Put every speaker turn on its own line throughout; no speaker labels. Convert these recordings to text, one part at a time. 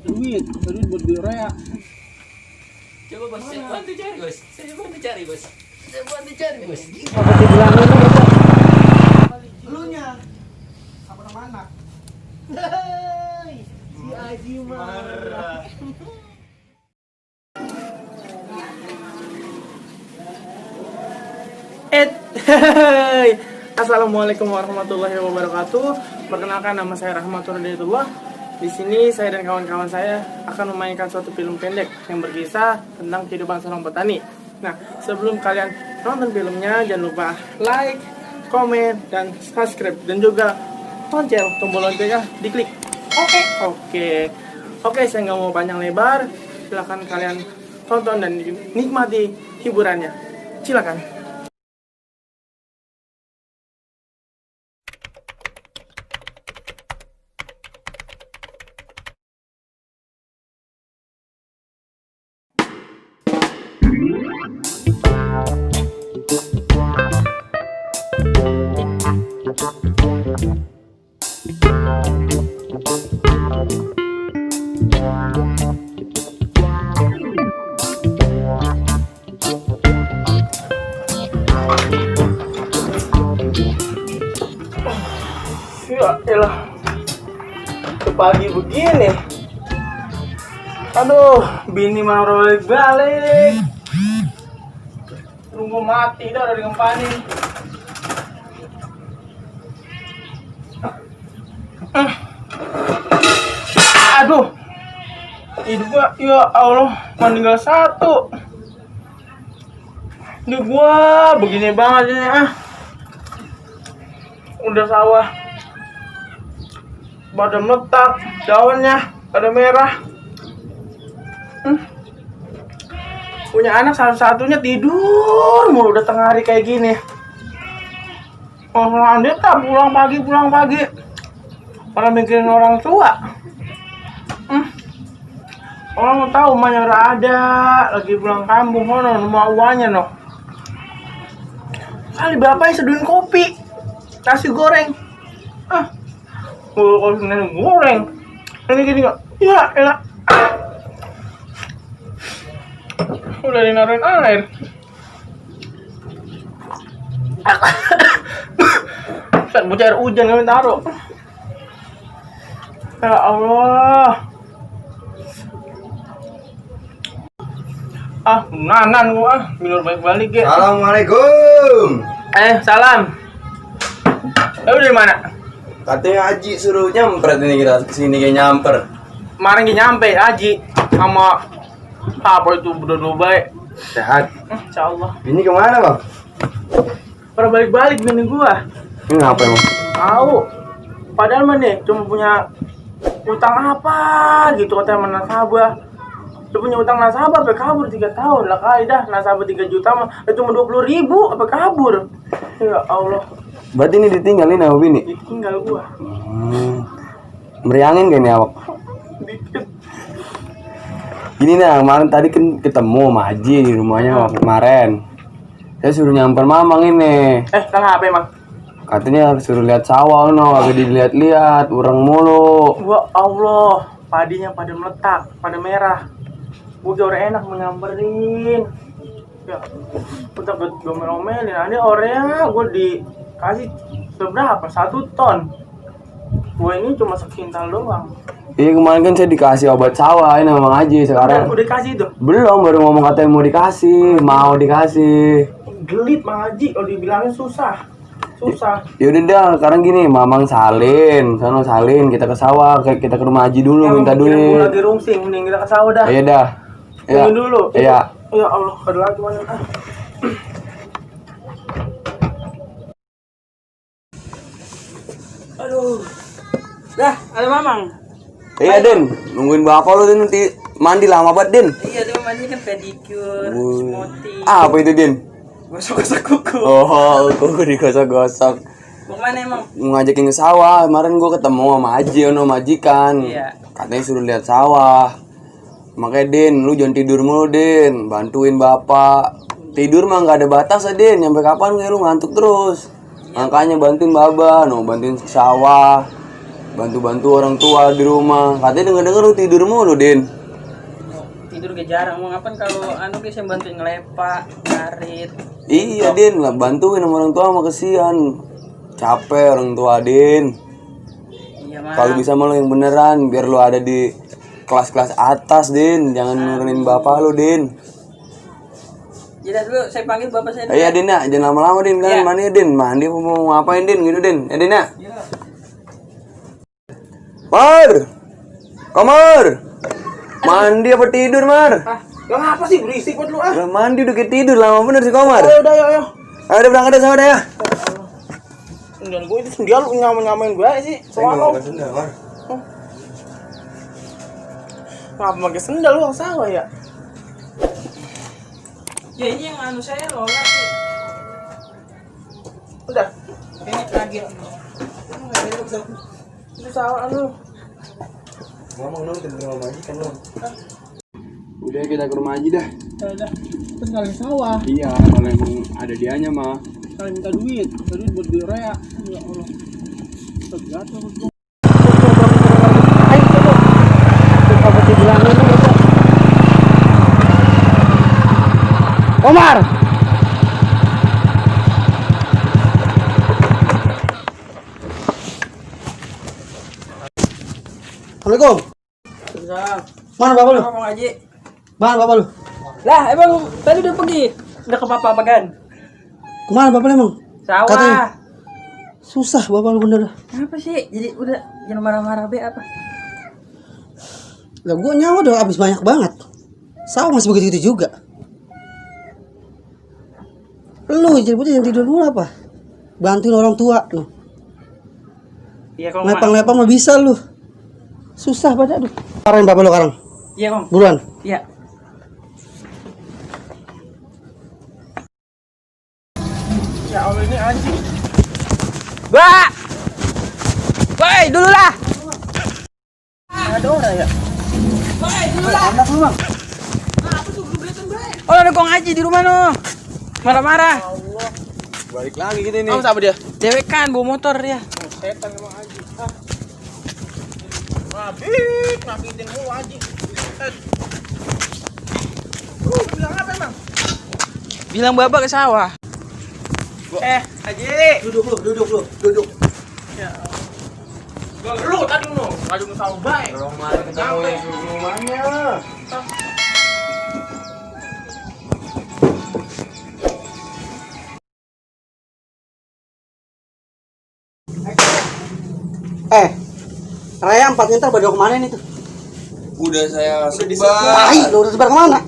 duit buat beli rea.
Coba bos, saya bantu cari bos. Saya bantu cari bos.
Apa dibilangin lu gitu?
Elunya. Apa nama anak? Hei, si Aji marah.
Hey, assalamualaikum warahmatullahi wabarakatuh. Perkenalkan, nama saya Rahmatur Hidayatullah. Di sini saya dan kawan-kawan saya akan memainkan suatu film pendek yang berkisah tentang kehidupan seorang petani. Nah, sebelum kalian nonton filmnya, jangan lupa like, komen, dan subscribe, dan juga tombol loncengnya diklik. Oke, saya nggak mau panjang lebar. Silahkan kalian tonton dan nikmati hiburannya. Silakan. Ya elah, pagi begini. Aduh, bini mana udah balik. Tunggu mati dah udah digempanin. Aduh, hidup gua, ya Allah, meninggal satu. Ini gua begini banget ini udah sawah pada meletak, daunnya pada merah. Punya anak satu-satunya tidur mulu udah tengah hari kayak gini. Orang dia tak pulang pagi. Orang mikirin orang tua. Orang mau tahu emaknya udah ada, lagi pulang kampung, rumah uangnya Kali bapaknya seduhin kopi, nasi goreng. Kalau nasi goreng, ini gini nggak? Ya enak. Udah dinaruhin air. Saat bocah air hujan kami taruh. Ya Allah. Nanan gua minum balik ya.
Assalamualaikum.
Salam. Lu dari mana?
Katanya Haji suruh nyamper ini kita kesini kayak nyamper.
Kemarin dia nyampe Haji sama apa itu berdua baik.
Sehat.
Insyaallah.
Ini kemana bang?
Pada balik-balik bini gua.
Ini ngapa emang?
Tahu. Padahal mah nih cuma punya utang apa gitu katanya sama nasabah. Dia punya utang nasabah sampai kabur 3 tahun lah kali dah. Nasabah 3 juta mah cuma 20.000 sampai kabur. Ya Allah.
Berarti ini ditinggalin sama bini?
Ditinggal gua.
Meriangin gak nih awak?
Dikit.
Gini nah, kemarin tadi kan ketemu sama Haji di rumahnya waktu kemarin. Saya suruh nyamper mamang ini.
Kenapa emang?
Katanya suruh lihat sawah agak dilihat-lihat, urang mulu.
Wah Allah, padinya pada meletak, pada merah. Gue udah enak menyamperin. Ya, udah gue ngomelin. Ini orangnya gue dikasih seberapa? 1 ton. Gue ini cuma sekintal doang.
Iya kemarin kan saya dikasih obat sawah ini sama Haji sekarang.
Udah dikasih tuh?
Belum, baru ngomong katanya mau dikasih.
Gelit Mang Haji, kalau dibilangin susah.
Ya udah dah, sekarang gini, mamang salin, kita ke sawah, kita ke rumah Haji dulu minta duit.
Gue lagi rungsing, mending kita ke sawah dah.
Iya dah.
Ya. Dulu.
Iya.
Ya Allah, ada lagi mana? Aduh. Dah, ada mamang.
Iya Den, nungguin bapak lu Den, nanti mandi lama banget Den.
Iya, dia mandi kan pedicure, smoothie.
Apa itu Den?
Gosok-gosok kuku.
Oh, kuku digosok-gosok.
Mau kemana emang?
Mau ngajakin ke sawah, kemarin gua ketemu sama Haji, majikan.
Iya.
Katanya suruh lihat sawah. Makanya Din, lu jangan tidur mulu Din, bantuin bapak. Tidur mah nggak ada batas ya Din, sampai kapan kayak lu ngantuk terus. Makanya bantuin baba, bantuin sawah. bantu-bantu orang tua di rumah. Katanya denger-denger lu tidur mulu, Din.
Tidur gak jarang, mau ngapain kalau anu guys yang bantuin ngelepak, ngarit.
Iya, Din, lah bantuin sama orang tua mah kesian. Capek orang tua, Din.
Iya mah.
Kalau bisa mah lu yang beneran biar lu ada di kelas-kelas atas, Din. Jangan nurunin bapak lu, Din.
Jadi dulu saya panggil bapak saya.
Iya, Din, ya. Jangan lama-lama, Din. Kan
Iya.
mandi ya, Din. Mandi mau ngapain, Din? Gitu, Din. Ya, Din, ya. Mar. Kamar. Mandi apa tidur, Mar?
Ah, lo ngapa sih berisik buat lu ah?
Lah mandi udah kayak tidur lama bener si Komar.
Ayo udah ayo.
Ayo udah berangkat deh sama dia ya.
Dan gue itu sendal lu nyamain gue sih. Soalnya
sendal, Mar.
ngapa pakai sendal lu sawah ya?
Ya ini yang anu saya loh sih.
Udah.
Ini lagi.
Itu sawah lu.
Ngomong dong ke rumah Haji kan lo. Udah kita ke rumah Haji dah.
Udah. Terus kalian sawah.
Iya, kalau emang ada dianya mah.
Kalian minta duit buat beli rea. Ya Allah. Tegat lu. Ayo coba. Coba dibilangin lu. Omar.
Assalamualaikum. Mana bapak lu?
Ngomong aja.
Mana bapak lu?
Lah, emang tadi udah pergi. Udah ke papa Bagan.
Kemana bapak lu emang?
Sawah.
Katanya. Susah bapak lu bener.
Apa sih? Jadi udah jangan marah-marah be apa?
Lah gua nyawa udah habis banyak banget. Sawah masih begitu-gitu juga. Lu jadi putih yang tidur dulu apa? Bantuin orang tua lu.
Iya kong.
Lepang-lepang mah bisa lu. Susah pada aduh. Parahin bapak lu sekarang.
Iya kong.
Buruan.
Iya.
Ya Allah ini anjing.
Ba. Woi, dulu lah.
Ada orang ya?
Woi, dulu lah.
Anak lu bang.
Oh, ada kong Haji di rumah no. Marah-marah.
Balik lagi kita ini.
Kamu siapa dia?
Dewek kan bawa motor ya.
Setan emang Haji. Ngakitin mulu Haji. Bilang apa emang?
Bilang babak ke sawah.
Haji.
Duduk lu.
Ya. Lu tadi nu, ngadu sama baik.
Orang mana ketemu yang rumahnya.
Raya 4 ntar pada kemana nih tuh?
Udah saya
Tai, lu udah sebar kemana?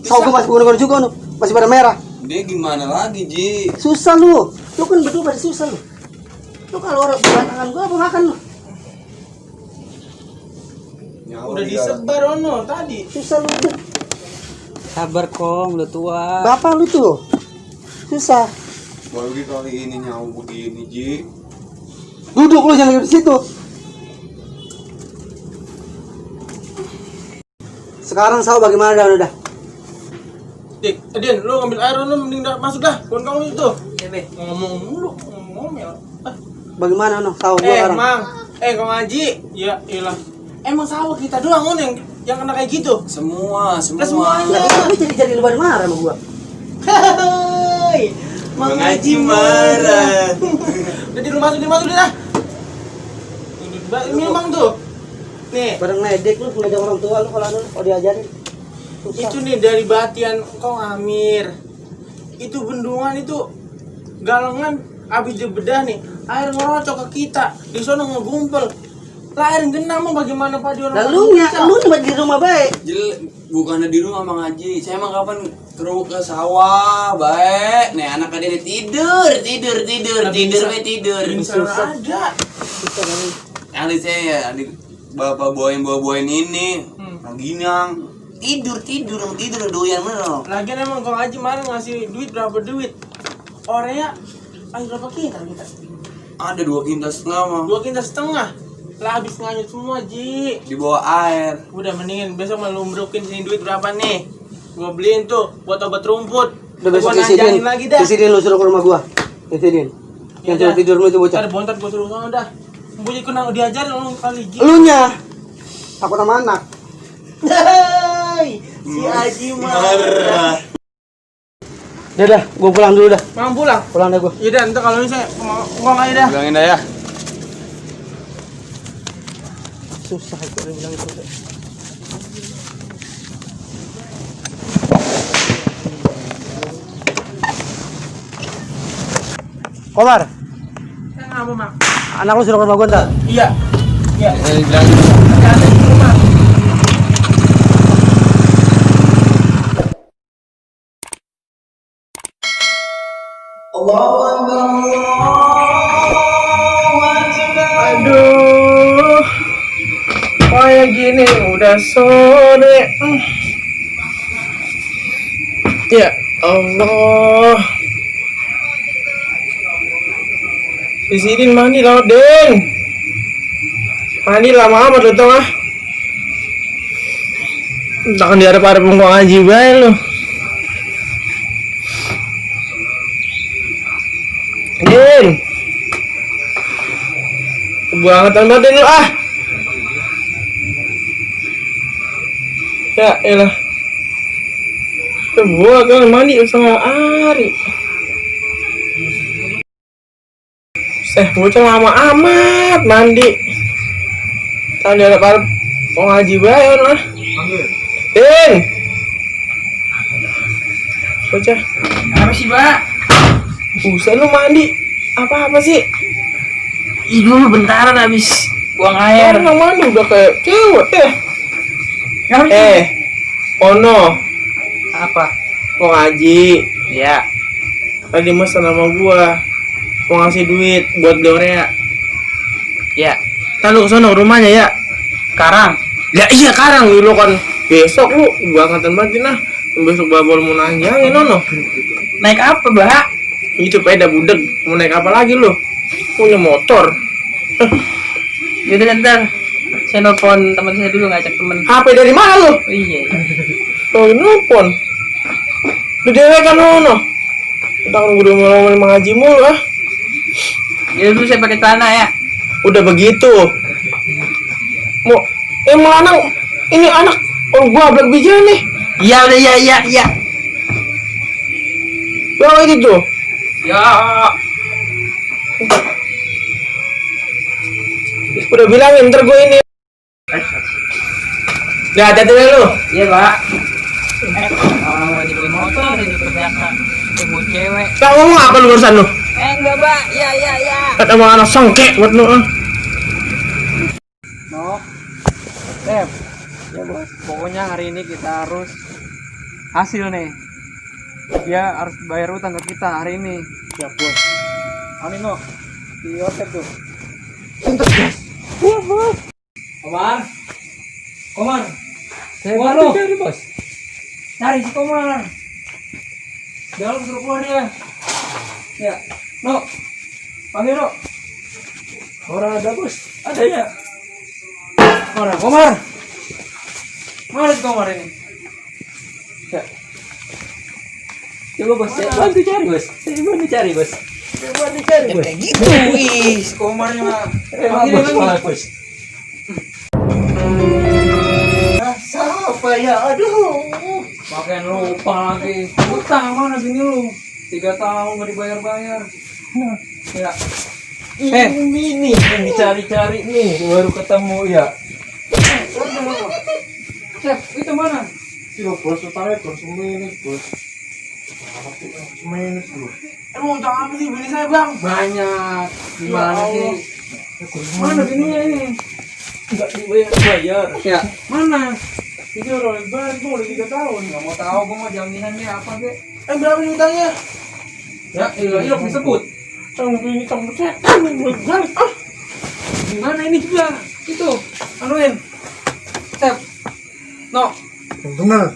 Sawah gua masih guna-guna juga nu. Masih pada merah.
Dia gimana lagi, Ji?
Susah lu. Lu kan berdua pada susah lu. Lu kalau orang tangan gua apa makan lu?
Udah disebar ono tadi.
Susah lu.
Sabar kong, udah tua.
Bapak lu tuh. Susah.
Baru kali ini nyawa begini, Ji.
Duduk lu jangan di situ. Sekarang sawah bagaimana udah?
Dik, Din, lu ngambil air lu mending masuk dah. Kawan kamu itu.
Ya be.
Ngomong mulu, ngomel.
Bagaimana no sawah gua sekarang?
Mang. Kong Haji. Ya, iyalah. Emang sawah kita doang yang kena kayak gitu.
Semua.
Lah semuanya.
Lah itu jadi lu pada marah sama gua.
Hei. Mang Haji marah. Udah dimasukin dah. Ini emang tuh. Nih,
Pada ngedek lu ngajak orang tua lu kalau diajarin. Susah.
itu nih dari Batian Kong Amir. Itu bendungan itu galengan abis dibedah nih, air ngerocok ke kita. Di sana ngegumpel. Lah air genang mah bagaimana Pak di orang?
Lalu lu cuma di rumah baik.
Bukannya di rumah Mang Haji. Saya emang kapan ke sawah, baik. Nih anak adek tidur.
Susah ada.
Adik saya, adik bapak bawain ini. Ginang. Tidur doyan bener.
Lagian emang Kong Haji kemarin ngasih duit berapa duit? Orangnya ayo berapa kintal kita?
Ada 2,5 kintal mah.
2,5 kintal. Lah habis nganyut semua, Ji.
Di bawah air.
Udah mendingin besok malu mbrokin sini duit berapa nih? Gua beliin tuh buat obat rumput.
Udah besok
Gua nanjangin lagi dah.
Isidin lu suruh ke rumah gua. Isidin. Yang suruh tidur lu itu bocah.
Ntar bontot gua suruh sana dah. Bunyi kena diajarin orang kali gitu.
Elunya. Aku nama anak. Hei, si Aji marah. Dah, gua pulang dulu dah.
Mau pulang?
Pulang dah gua.
Iya dah, ntar kalau ini saya ngomong aja dah.
Bilangin dah ya.
Susah kalau bilang itu. Komar,
Saya nggak mau mak.
anak lu sudah ke rumah gua entar?
Iya. Iya.
Bilangin.
Ada di rumah. Aduh, kayak gini udah sore. Ya Allah, di sini mandi laut Den. Mandi lama amat lu tau ah. Takkan diharap-harap mau ngaji bae lu. Den, kebangetan banget lu ah. Ya elah, gua kan mandi setengah hari. Bocah lama amat mandi. Tangan dia harap mau ngaji bae lah. Den, bocah. Apa sih, Pak? Buset lu mandi. Apa-apa sih?
Ih, dulu bentaran habis buang air.
Orang mandi udah kayak cewek Ono
Apa?
mau ngaji.
Ya.
Tadi mesen sama gua mau ngasih duit buat beli Orea.
Ya.
Kan lu kesana ke rumahnya ya.
Sekarang.
Ya iya sekarang lu kan besok lu bangetan banget nah. Besok babol mau nanjangin Ono.
Naik apa, Bah?
Itu peda budeg mau naik apa lagi lu? Punya motor.
Yaudah ntar saya nelfon teman saya dulu, ngajak temen.
HP dari mana lu?
Oh, iya.
Oh, nelfon. Lu dewe kan Ono. Kita kan udah mau ngaji mulu ah.
Ya dulu saya pakai celana ya.
Udah begitu. Mau emang anak ini anak gua black bijian nih.
Iya udah iya.
Bawa itu tuh.
Ya.
Udah bilangin ntar gue ini. Gak hati-hati lu.
Iya, Pak. Orang mau dibeli motor ini kebanyakan ibu cewek.
Kau ngomong apa lu barusan lu?
Enggak, Pak. Ya.
Kata emang anak songke buat lu ah.
No, Dep, ya bos. Pokoknya hari ini kita harus hasil nih. Dia harus bayar utang ke kita hari ini.
Siap, Bos.
Ani no, di hotel tuh.
Komar.
Saya
Komar
baru.
lu. Cari, Bos. Cari si Komar. Jangan suruh keluar dia. Ya. No. Panggil no. Orang ada, Bos. Ada ya. Komar. Mana si Komar ini? Ya. Coba Bos, saya bantu cari Bos. Kayak gitu, wih, si Komarnya mah. Panggilin lagi. Bos.
Siapa ya? Aduh.
Pakai lupa lagi. Utang mana bini lu? 3 tahun nggak dibayar-bayar. Ya.
Ini nih yang dicari-cari nih, baru ketemu ya.
Chef, itu mana?
Silo, Bos, utangnya Bos, semenit, Bos. Semenit, Bos.
Emang utang apa sih bini saya bang?
Banyak. Gimana
Ya
sih?
Allah.
Mana bininya ini?
Enggak dibayar-bayar.
Ya. Mana?
Ini udah balik gua udah 3 tahun.
Nggak mau tahu, gua mau jaminannya apa kek?
Berapa nih utangnya?
Ya, ilok disebut.
Bini kamu setan buat balik ah.
Gimana ini juga? Itu, anuin. Chef. No.
Bener.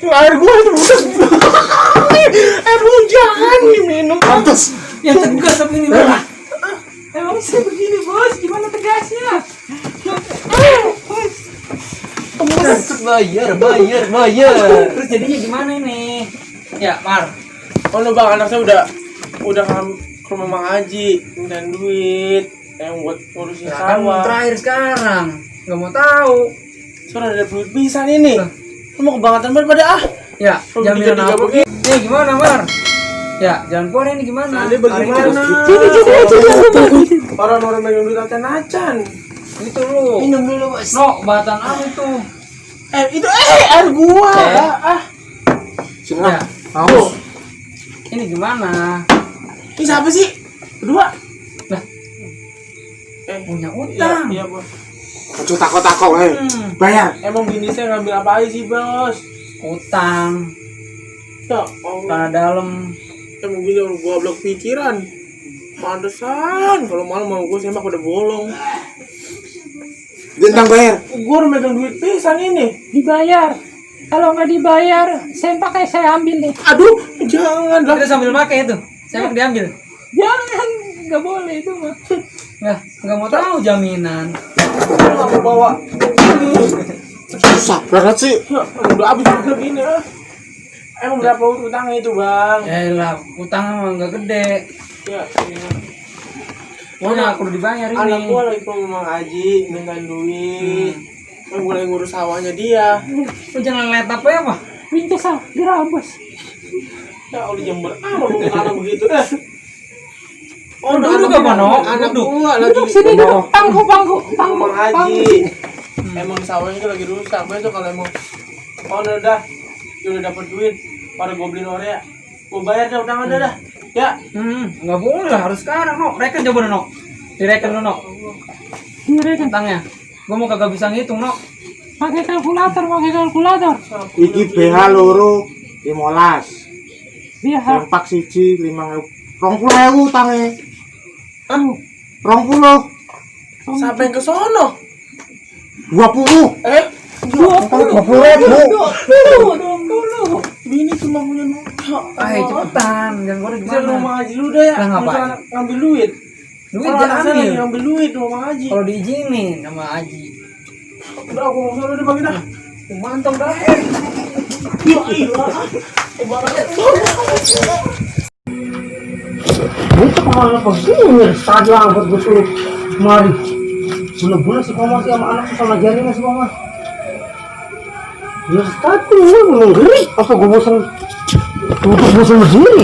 Air gua itu bukan. Air hujan diminum.
Pantes.
Yang tegas tapi ini Bos. Emang saya begini Bos, gimana tegasnya?
Bayar.
Terus jadinya gimana ini? Ya, Mar.
Oh no bang, anak saya udah ke rumah Mang Haji minta duit. Yang buat ngurusin
Ya kan
sawah.
terakhir sekarang. Nggak mau tahu.
Sudah ada duit pisan ini. Lu mau kebangetan banget pada ah.
Ya,
Lu
jaminan
tiga-tiga
apa?
begini.
Nih gimana, Mar? Ya, jalan keluar ini gimana?
Tadi bagaimana? Orang-orang megang duit acan-acan.
Itu lu.
Minum dulu bos.
No, batan apa itu?
Itu air gua. Ah.
Ya,
Tuh.
ini gimana?
Ini siapa sih? Berdua.
Lah, punya
Iya,
utang.
iya, Bos.
Aduh takut-takut, bayar.
Emang bini saya ngambil apa aja sih, Bos?
Utang.
Ya, Allah.
Tanah dalam.
Emang bini orang goblok pikiran. Pantesan kalau malam mau gue sembak udah bolong.
Gentang bayar.
Gue udah megang duit pisan ini.
Dibayar. Kalau nggak dibayar, sempak saya ambil nih.
Aduh, jangan lah.
Kita sambil pakai itu. Saya mau diambil.
Jangan, nggak boleh itu mah.
Nggak mau tahu jaminan.
Lu nggak mau bawa.
Susah banget sih.
Ya, udah habis udah gini ah. Emang berapa utangnya itu, Bang?
Ya lah, utang mah nggak gede.
Ya, iya.
Pokoknya aku udah dibayar ini.
Anak gua lagi Mang Haji minta duit. Yang gue lagi ngurus sawahnya dia.
Lu jangan lihat apa ya, Pak?
Pintas ah, dirabas.
Ya udah jember amat lu anak begitu dah.
Oh, duduk apa, No?
Anak
Duduk.
gua lagi
Duduk sini duduk. Pangku.
Mang Haji. Emang sawahnya itu lagi rusak. Besok kalau emang owner dah, dia udah dapet duit, pada gua beliin Oreo. Gua bayar dah utangnya dah. Ya,
Nggak boleh lah, harus sekarang, No. Reken coba, No. Direken lu, No.
Direken.
Utangnya. Gua mau kagak bisa ngitung, No.
Pakai kalkulator.
Iki BH loro 15.
Biar
Sempak siji 5.000. 20.000 utange. 20.
sampai ke sono.
20. 20.000.
Bini cuma punya duit.
Cepetan, jangan gua
Bisa
gimana.
rumah Haji lu deh ya.
Lah, ngapain?
Bisa ngambil duit.
Duit
Kalau anak saya
diambil.
lagi ngambil duit rumah Haji.
Kalau diizinin sama Aji.
Udah aku mau sono deh bagi dah.
Mantap dah.
Ya iya. Ibaratnya
Itu kemana begini? Tadi angkat betul. Mari. Bener-bener si Mama sih sama anak sama Jani masih Mama. Ya tadi belum ngeri. Apa gue bosan? Duduk bosan berdiri.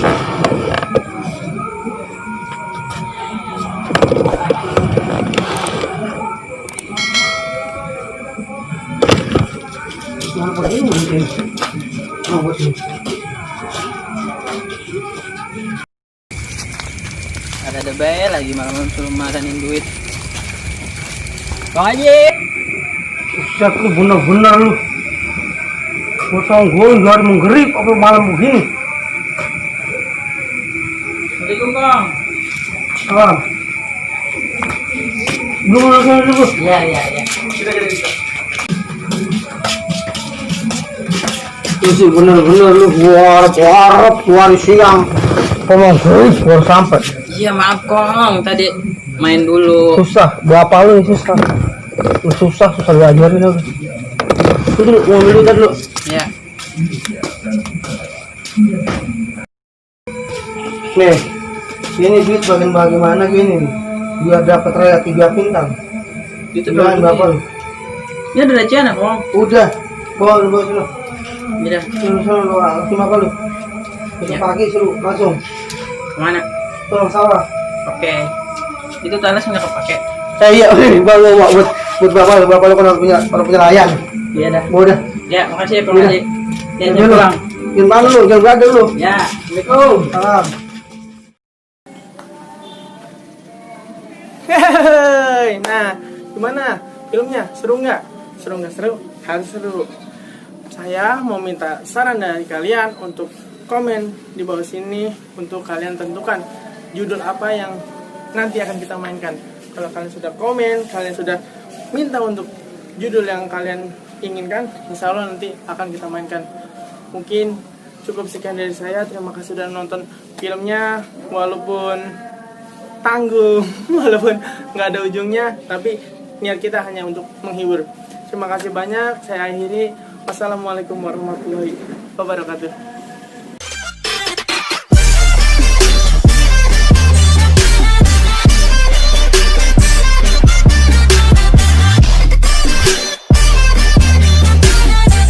Mana begini mungkin? Oh, buat ini.
Ada bayar lagi malam suruh makanin duit.
Bang Haji.
Siap lu bener-bener lu. Potong gue nggak menggerip apa malam begini.
Assalamualaikum, Bang.
Ah. Dulu.
Iya.
Isi bener-bener lu warap siang. Ngomong gerip baru sampai.
Iya maaf Kong, tadi main dulu.
Susah, berapa lu susah. Lu susah diajarin lu. Itu lu mau dulu dulu.
Ya.
Nih, ini duit bagaimana gini nih. Biar dapat raya 3 bintang.
Itu
Bilang berapa lu?
Ini ada recehan ya Kong?
Udah, bawa sini.
Iya.
Suruh lu, terima apa lu? Besok
Ya.
pagi suruh langsung.
Kemana?
Tolong sawah.
Oke. Itu talas nggak kepake.
Iya, bawa buat bapak lu kalau punya layan.
Iya dah.
Bawa dah.
Ya makasih ya Kong
Iya.
Haji. Ya
Jangan
jangan
dulu.
pulang.
Jangan malu lu, jangan berada lu.
Ya. Assalamualaikum.
Salam.
Hehehe. Nah, gimana filmnya? Seru nggak? Seru nggak seru? Harus seru. Saya mau minta saran dari kalian untuk komen di bawah sini untuk kalian tentukan judul apa yang nanti akan kita mainkan. Kalau kalian sudah komen, kalian sudah minta untuk judul yang kalian inginkan, insya Allah nanti akan kita mainkan. Mungkin cukup sekian dari saya. Terima kasih sudah nonton filmnya, walaupun tanggung, walaupun nggak ada ujungnya, tapi niat kita hanya untuk menghibur. Terima kasih banyak. Saya akhiri. Wassalamualaikum warahmatullahi wabarakatuh.